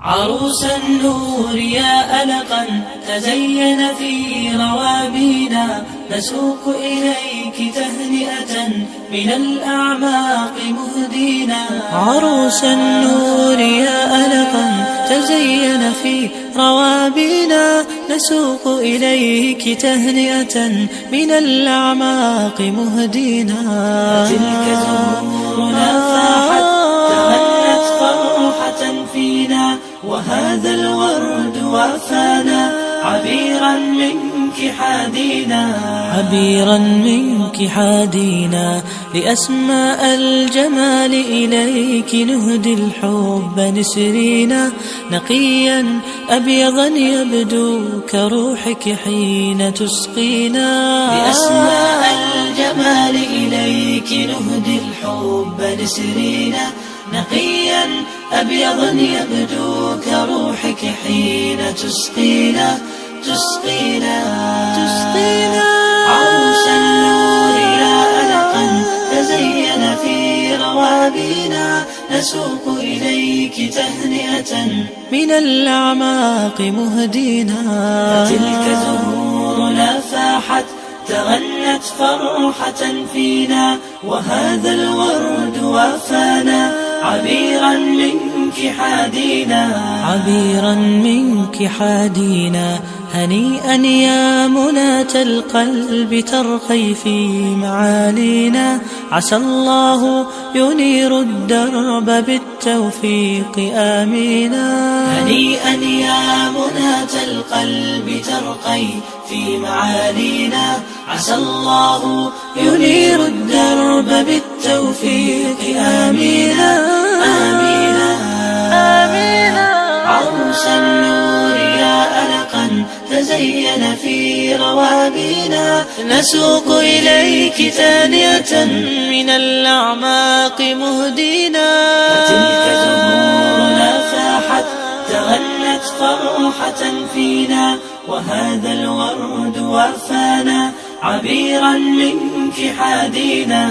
عروس النور يا ألقا تزين في روابينا، نسوق إليك تهنئة من الأعماق مهدينا. عروس النور يا ألقا تزين في روابينا، نسوق إليك تهنئة من الأعماق مهدينا. تلك زهورنا فاحت تغنت فرحة فينا، وهذا الورد وافانا عبيرا منك حادينا. عبيرا منك حادينا، لأسماء الجمال إليك نهدي الحب نسرينا. نقيا أبيضا يبدو كروحك حين تسقينا. لأسماء الجمال إليك نهدي الحب نسرينا. نقيا أبيضا يبدو كروحك حين تسقينا. عروس النور يا ألقا تزين في روابينا، نسوق إليك تهنئة من الأعماق مهدينا. فتلك زهورنا فاحت تغنت فرحة فينا، وهذا الورد وافانا عبيرا منك حادينا. عبيرا منك حادينا، هنيئا يا مناة القلب ترقي في معالينا. عسى الله ينير الدرب بالتوفيق آمينا. هنيئا يا مناة القلب ترقي في معالينا. عسى الله ينير الدرب بالتوفيق آمينا. عروس النور يا ألقا تزين في روابينا، نسوق إليك تهنئة من الأعماق مهدينا. فتلك زهورنا فاحت تغنت فرحة فينا، وهذا الورد وافانا عبيرا منك حادينا.